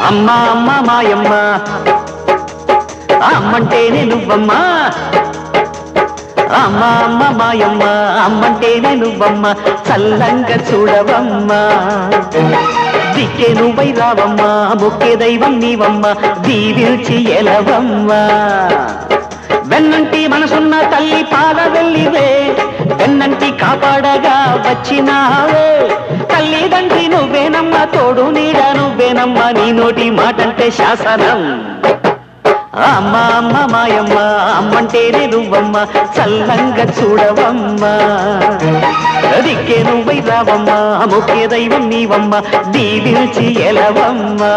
అమ్మా అమ్మ మాయమ్మ అమ్మంటేనే నువ్వమ్మా అమ్మా అమ్మ మాయమ్మ అమ్మంటేనే నువ్వమ్మ చల్లంగా చూడవమ్మా దిక్కే నువ్వై రావమ్మా ముఖ్య దైవం నీవమ్మ దీవిల్చి ఎలవమ్మా వెన్నంటి మనసున్న తల్లి పాద వెళ్ళివే వెన్నంటి కాపాడగా వచ్చినావే తల్లిదండ్రి నువ్వేనమ్మ తోడు నీడ నువ్వేనమ్మ నీ నోటి మాటంటే శాసనం అమ్మ అమ్మ మాయమ్మ అమ్మంటేనే నువ్వమ్మ చల్లంగా చూడవమ్మా దిక్కే నువ్వై రావమ్మా ముఖ్య దైవం నీవమ్మ దీవిల్చి ఎలవమ్మా